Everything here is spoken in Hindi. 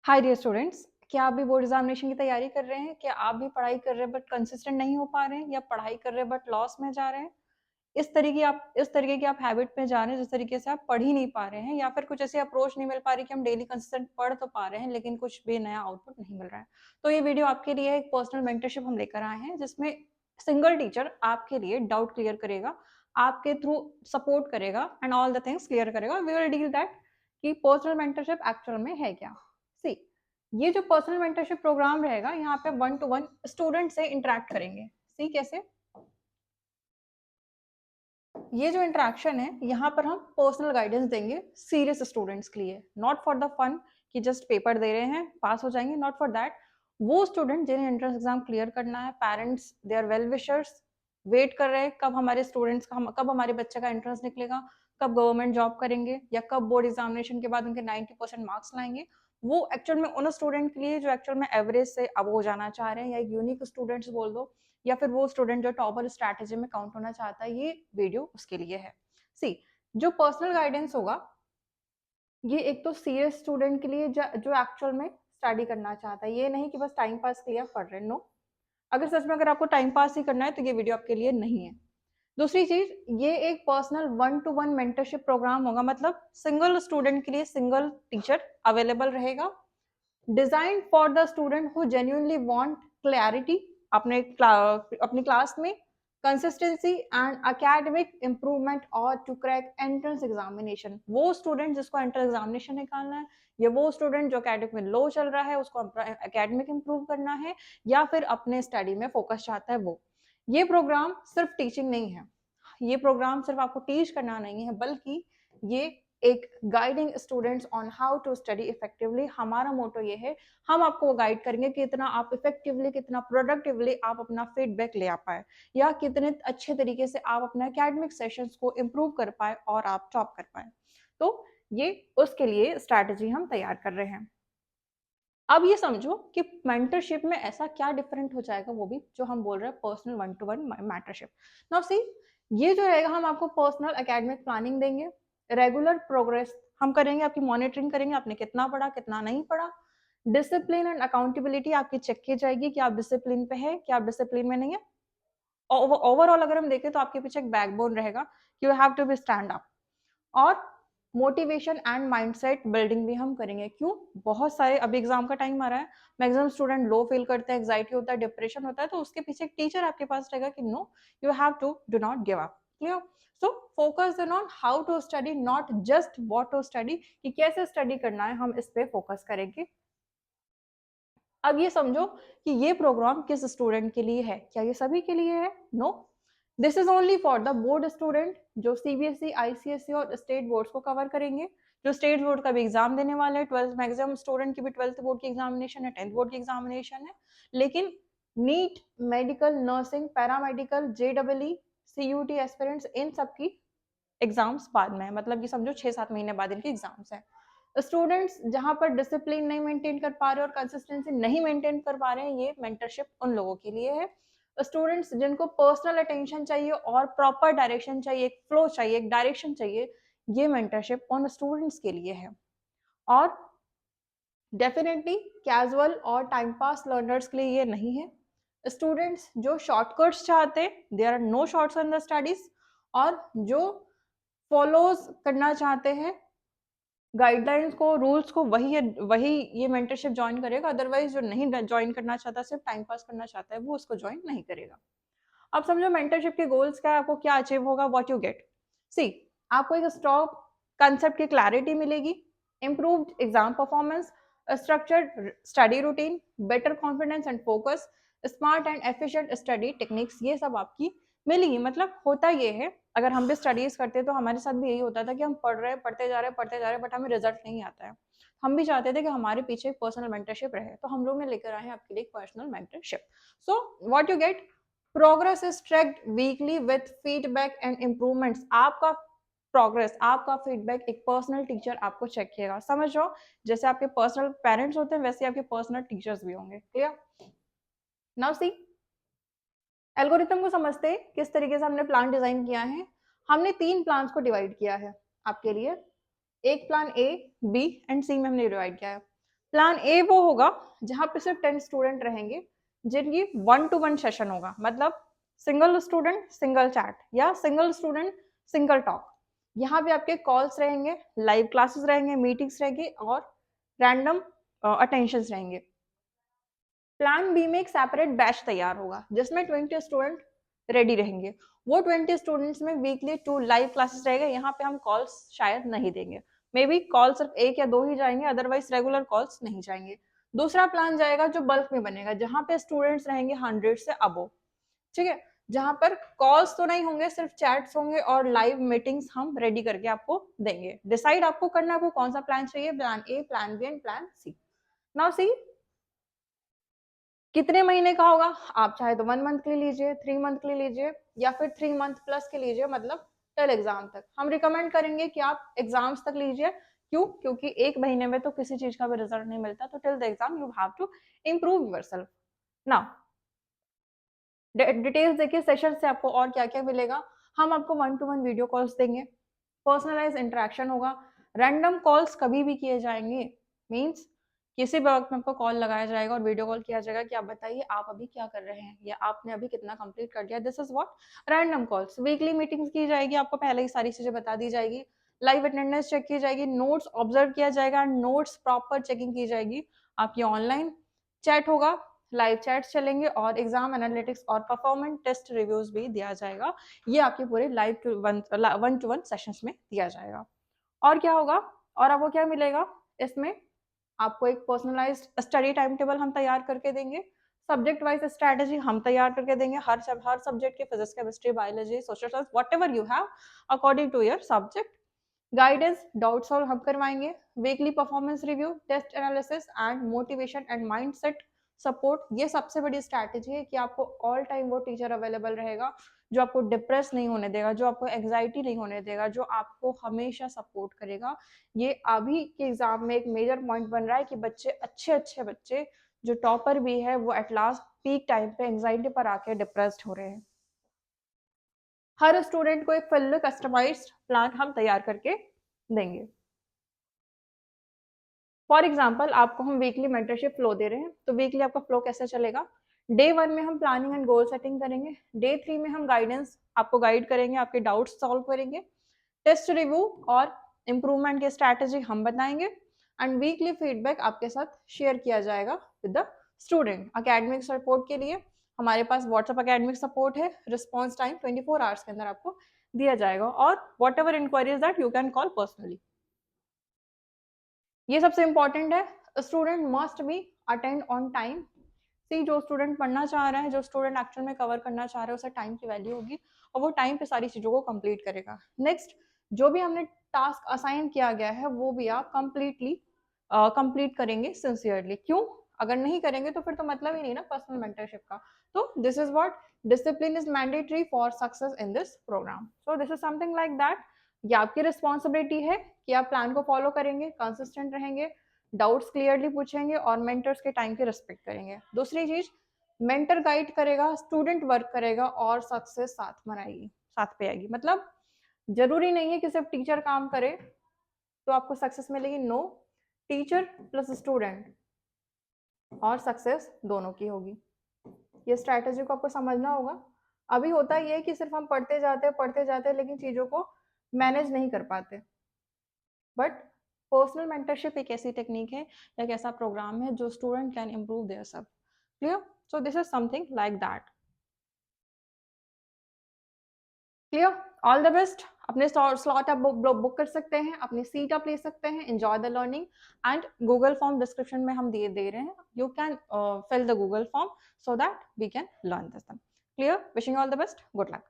हाय डियर स्टूडेंट्स, क्या आप भी बोर्ड एग्जामिनेशन की तैयारी कर रहे हैं? क्या आप भी पढ़ाई कर रहे हैं बट कंसिस्टेंट नहीं हो पा रहे हैं, या पढ़ाई कर रहे हैं बट लॉस में जा रहे हैं? इस तरीके की आप हैबिट में जा रहे हैं जिस तरीके से आप पढ़ ही नहीं पा रहे हैं, या फिर कुछ ऐसी अप्रोच नहीं मिल पा रही कि हम डेली कंसिस्टेंट पढ़ तो पा रहे हैं लेकिन कुछ भी नया आउटपुट नहीं मिल रहा है। तो ये वीडियो आपके लिए एक पर्सनल मेंटरशिप हम लेकर आए हैं, जिसमें सिंगल टीचर आपके लिए डाउट क्लियर करेगा, आपके थ्रू सपोर्ट करेगा and all the things clear करेगा। वी विल डील दैट कि पर्सनल मेंटरशिप एक्चुअल में है क्या। सी, ये जो पर्सनल मेंटरशिप प्रोग्राम रहेगा, यहाँ पे 1 to 1 स्टूडेंट से इंटरेक्ट करेंगे। सी कैसे? ये जो इंटरेक्शन है, यहाँ पर हम पर्सनल गाइडेंस देंगे सीरियस स्टूडेंट्स के लिए, नॉट फॉर द फन कि जस्ट पेपर दे रहे हैं पास हो जाएंगे, नॉट फॉर दैट। वो स्टूडेंट जिन्हें एंट्रेंस एग्जाम क्लियर करना है, parents they are well wishers, wait कर रहे हैं कब हमारे स्टूडेंट्स का कब हमारे बच्चे का एंट्रेंस निकलेगा, कब गवर्नमेंट जॉब करेंगे, या कब बोर्ड एग्जामिनेशन के बाद उनके 90% मार्क्स लाएंगे। वो एक्चुअल में उन स्टूडेंट के लिए जो एक्चुअल में एवरेज से अब हो जाना चाह रहे हैं, या यूनिक स्टूडेंट्स बोल दो, या फिर वो स्टूडेंट जो टॉपर स्ट्रैटेजी में काउंट होना चाहता है, ये वीडियो उसके लिए है। सी, जो पर्सनल गाइडेंस होगा, ये एक तो सीरियस स्टूडेंट के लिए जो एक्चुअल में स्टडी करना चाहता है, ये नहीं कि बस टाइम पास के लिए आप पढ़ रहे हैं। नो, अगर सच में अगर आपको टाइम पास ही करना है तो ये वीडियो आपके लिए नहीं है। दूसरी चीज, ये एक पर्सनल 1 to 1 मेंटरशिप प्रोग्राम होगा, मतलब सिंगल स्टूडेंट के लिए सिंगल टीचर अवेलेबल रहेगा, design for the student who genuinely want clarity अपनी क्लास में, कंसिस्टेंसी एंड एकेडमिक इंप्रूवमेंट, और टू क्रैक एंट्रेंस एग्जामिनेशन। वो स्टूडेंट जिसको एंट्रेंस एग्जामिनेशन निकालना है, या वो स्टूडेंट जो एकेडमिक में लो चल रहा है उसको एकेडमिक इंप्रूव करना है, या फिर अपने स्टडी में फोकस चाहता है वो। ये प्रोग्राम सिर्फ टीचिंग नहीं है, ये प्रोग्राम सिर्फ आपको टीच करना नहीं है, बल्कि ये एक guiding students on how to study effectively. हमारा मोटो ये है, हम आपको गाइड करेंगे कि कितना आप इफेक्टिवली, कितना प्रोडक्टिवली आप अपना फीडबैक ले आ पाए, या कितने अच्छे तरीके से आप अपने एकेडमिक सेशंस को इम्प्रूव कर पाए और आप टॉप कर पाए। तो ये उसके लिए स्ट्रैटेजी हम तैयार कर रहे हैं। अब ये समझो कि मेंटरशिप में ऐसा क्या डिफरेंट हो जाएगा, वो भी जो हम बोल रहे हैं personal 1 to 1 mentorship. Now see, ये जो रहेगा, हम आपको पर्सनल एकेडमिक प्लानिंग देंगे, रेगुलर प्रोग्रेस हम करेंगे, आपकी मॉनिटरिंग करेंगे, आपने कितना पढ़ा कितना नहीं पढ़ा। डिसिप्लिन एंड अकाउंटेबिलिटी आपकी चेक की जाएगी कि आप डिसिप्लिन पे है, कि आप डिसिप्लिन में नहीं है। ओवरऑल अगर हम देखें तो आपके पीछे एक बैकबोन रहेगा, you have to be stand up. और मोटिवेशन एंड माइंडसेट बिल्डिंग भी हम करेंगे। क्यों? बहुत सारे, अभी एग्जाम का टाइम आ रहा है, मैक्सिमम स्टूडेंट लो फील करते हैं, एंजाइटी होता है, डिप्रेशन होता है, तो उसके पीछे एक टीचर आपके पास रहेगा कि no, you have to do not give up. Clear? So focus on how to study, not just what to study, कि कैसे स्टडी करना है, हम इस पे फोकस करेंगे। अब ये समझो कि ये प्रोग्राम किस स्टूडेंट के लिए है। क्या ये सभी के लिए है? No, this is only for the board student जो सीबीएसई, आईसीएसई और स्टेट बोर्ड्स को कवर करेंगे, जो स्टेट बोर्ड का भी एग्जाम देने वाले हैं। 12th मैक्सिमम स्टूडेंट की भी 12th बोर्ड की एग्जामिनेशन है, 10th बोर्ड की एग्जामिनेशन है। लेकिन NEET, medical, nursing, paramedical, JW, CUET aspirants, इन सब की एग्जाम्स बाद में है, मतलब ये समझो 6-7 महीने बाद इनके एग्जाम्स हैं। स्टूडेंट्स जहां पर डिसिप्लिन नहीं मेंटेन कर पा रहे और कंसिस्टेंसी नहीं मेंटेन कर पा रहे हैं, ये मेंटरशिप उन लोगों के लिए है। स्टूडेंट्स जिनको पर्सनल अटेंशन चाहिए और प्रॉपर डायरेक्शन चाहिए, एक फ्लो चाहिए, एक डायरेक्शन चाहिए, ये मेंटरशिप उन स्टूडेंट्स के लिए है। और डेफिनेटली कैजुअल और टाइम पास लर्नर्स के लिए ये नहीं है। स्टूडेंट्स जो शॉर्टकट्स चाहते हैं, there are no shorts in the studies, और जो फॉलोज करना चाहते हैं गाइडलाइंस को, रूल्स को, वही ये मेंटरशिप ज्वाइन करेगा। अदरवाइज जो नहीं ज्वाइन करना चाहता, सिर्फ टाइम पास करना चाहता है, वो उसको ज्वाइन नहीं करेगा। अब समझो मेंटरशिप के गोल्स क्या है, आपको क्या अचीव होगा, व्हाट यू गेट। सी, आपको एक स्ट्रॉन्ग कंसेप्ट की क्लैरिटी मिलेगी, improved exam performance, structured study routine, better confidence and focus, smart and efficient study techniques, ये सब आपकी मिलेगी। मतलब होता ये है, अगर हम भी स्टडीज करते तो हमारे साथ भी यही होता था कि हम पढ़ रहे हैं, पढ़ते जा रहे हैं, बट हमें रिजल्ट नहीं आता है। हम भी चाहते थे कि हमारे पीछे एक पर्सनल मेंटरशिप रहे, तो हम लोग ने लेकर आए हैं आपके लिए personal mentorship. So what you get, progress is tracked weekly with feedback and improvements. आपका प्रोग्रेस, आपका फीडबैक एक पर्सनल टीचर आपको चेक किएगा। समझ रहे हो? जैसे आपके पर्सनल पेरेंट्स होते हैं, वैसे आपके पर्सनल टीचर्स भी होंगे। क्लियर? नाउ सी, एल्गोरिथम को समझते हैं, किस तरीके से हमने प्लान डिजाइन किया है। हमने 3 प्लान्स को डिवाइड किया है आपके लिए। एक प्लान ए, बी एंड सी में हमने डिवाइड किया है। प्लान ए वो होगा जहाँ पे सिर्फ 10 स्टूडेंट रहेंगे, जिनकी 1-to-1 सेशन होगा, मतलब सिंगल स्टूडेंट सिंगल चैट या सिंगल स्टूडेंट सिंगल टॉक। यहाँ पे आपके कॉल्स रहेंगे, लाइव क्लासेस रहेंगे, मीटिंग्स रहेंगी और रैंडम अटेंशंस रहेंगे। प्लान बी में एक सेपरेट बैच तैयार होगा जिसमें 20 स्टूडेंट रेडी रहेंगे। वो 20 स्टूडेंट्स में वीकली 2 लाइव क्लासेस रहेगा। यहाँ पे हम कॉल्स शायद नहीं देंगे, मे बी कॉल सिर्फ 1 या 2 ही जाएंगे, अदरवाइज रेगुलर कॉल्स नहीं जाएंगे। दूसरा प्लान जाएगा जो बल्क में बनेगा, जहाँ पे स्टूडेंट्स रहेंगे 100 से अबो, ठीक है, जहाँ पर कॉल्स तो नहीं होंगे, सिर्फ चैट्स होंगे और लाइव मीटिंग्स हम रेडी करके आपको देंगे। डिसाइड आपको करना है आपको कौन सा प्लान चाहिए, plan A, plan B and plan C. Now see कितने महीने का होगा, आप चाहे तो 1 मंथ के लिए लीजिए, 3 मंथ के लिए लीजिए या फिर 3 मंथ प्लस के लीजिए, मतलब टिल एग्जाम तक। हम रिकमेंड करेंगे कि आप एग्जाम्स तक लीजिए। क्यों? क्योंकि 1 महीने में तो किसी चीज का भी रिजल्ट नहीं मिलता, तो till the exam you have to improve yourself. Now details देखिए सेशन से आपको और क्या क्या मिलेगा। हम आपको 1-to-1 वीडियो कॉल्स देंगे, पर्सनलाइज इंटरेक्शन होगा, रैंडम कॉल्स कभी भी किए जाएंगे, मीन्स किसी भी वक्त में आपको कॉल लगाया जाएगा और वीडियो कॉल किया जाएगा कि आप बताइए आप अभी क्या कर रहे हैं या आपने अभी कितना कंप्लीट कर दिया। This is what random calls. Weekly meetings की जाएगी, आपको पहले ही सारी चीजें बता दी जाएगी, लाइव अटेंडेंस चेक की जाएगी, नोट्स ऑब्जर्व किया जाएगा, नोट्स प्रॉपर चेकिंग की जाएगी, आपकी ऑनलाइन चैट होगा, लाइव चैट्स चलेंगे और एग्जाम एनालिटिक्स और परफॉर्मेंस टेस्ट रिव्यूज भी दिया जाएगा। ये आपके पूरे लाइव टू 1-to-1 सेशंस में दिया जाएगा। और क्या होगा, और आपको क्या मिलेगा इसमें, आपको एक पर्सनलाइज्ड स्टडी टाइम टेबल हम तैयार करके देंगे, सब्जेक्ट वाइज स्ट्रेटेजी हम तैयार करके देंगे, हर सब्जेक्ट के physics, chemistry, biology, social science, whatever you have according to your subject. Guidance, doubt solve हम करवाएंगे, weekly performance review, test analysis and motivation and mindset support. ये सबसे बड़ी स्ट्रैटेजी है कि आपको ऑल टाइम वो टीचर अवेलेबल रहेगा जो आपको डिप्रेस नहीं होने देगा, जो आपको एंग्जाइटी नहीं होने देगा, जो आपको हमेशा सपोर्ट करेगा। ये अभी के एग्जाम में एक मेजर पॉइंट बन रहा है कि बच्चे, अच्छे अच्छे बच्चे जो टॉपर भी है, वो एट लास्ट पीक टाइम पे एंग्जाइटी पर आके डिप्रेस्ड हो रहे हैं। हर स्टूडेंट को एक फुल कस्टमाइज्ड प्लान हम तैयार करके देंगे। फॉर एग्जाम्पल आपको हम वीकली मेंटरशिप फ्लो दे रहे हैं, तो वीकली आपका फ्लो कैसे चलेगा, डे 1 में हम प्लानिंग एंड गोल सेटिंग करेंगे, डे 3 में हम गाइडेंस आपको गाइड करेंगे, आपके डाउट्स सॉल्व करेंगे, टेस्ट रिव्यू और इम्प्रूवमेंट की स्ट्रैटेजी हम बताएंगे एंड वीकली फीडबैक आपके साथ शेयर किया जाएगा with the student. Academic support के लिए हमारे पास व्हाट्सएप अकेडमिक सपोर्ट है, रिस्पॉन्स टाइम 24 आवर्स के अंदर आपको दिया जाएगा और whatever inquiries that you can call personally. ये सबसे इंपॉर्टेंट है, student must be attend on time. See जो स्टूडेंट पढ़ना चाह रहा है, जो स्टूडेंट एक्चुअल में कवर करना चाह रहा है, उसे टाइम की वैल्यू होगी और वो टाइम पे सारी चीजों को कंप्लीट करेगा। नेक्स्ट, जो भी हमने टास्क असाइन किया गया है वो भी आप कंप्लीटली कंप्लीट करेंगे सिंसियरली। क्यों? अगर नहीं करेंगे तो फिर तो मतलब ही नहीं ना पर्सनल मेंटरशिप का। तो this is what discipline is mandatory for success in this program. So this is something like that. ये आपकी रिस्पॉन्सिबिलिटी है कि आप प्लान को फॉलो करेंगे, कंसिस्टेंट रहेंगे, डाउट्स क्लियरली पूछेंगे और मेंटर्स के टाइम की रिस्पेक्ट करेंगे। दूसरी चीज, मेंटर गाइड करेगा, स्टूडेंट वर्क करेगा और सक्सेस साथ मनाएगी, साथ पे आएगी। मतलब जरूरी नहीं है कि सिर्फ टीचर काम करे तो आपको सक्सेस मिलेगी, नो, टीचर प्लस स्टूडेंट और सक्सेस दोनों की होगी। ये स्ट्रैटेजी को आपको समझना होगा। अभी होता ये है कि सिर्फ हम पढ़ते जाते हैं लेकिन चीजों को मैनेज नहीं कर पाते। बट पर्सनल मेंटरशिप एक ऐसी टेक्निक है, एक ऐसा प्रोग्राम है जो student can improve their self. Clear? So this is something like that. Clear? All the best. अपने स्लॉट आप बुक कर सकते हैं, अपनी सीट आप ले सकते हैं। Enjoy the learning and Google form description में हम दे रहे हैं, you can fill the Google form so that we can learn this. Clear? Wishing you all the best. Good luck.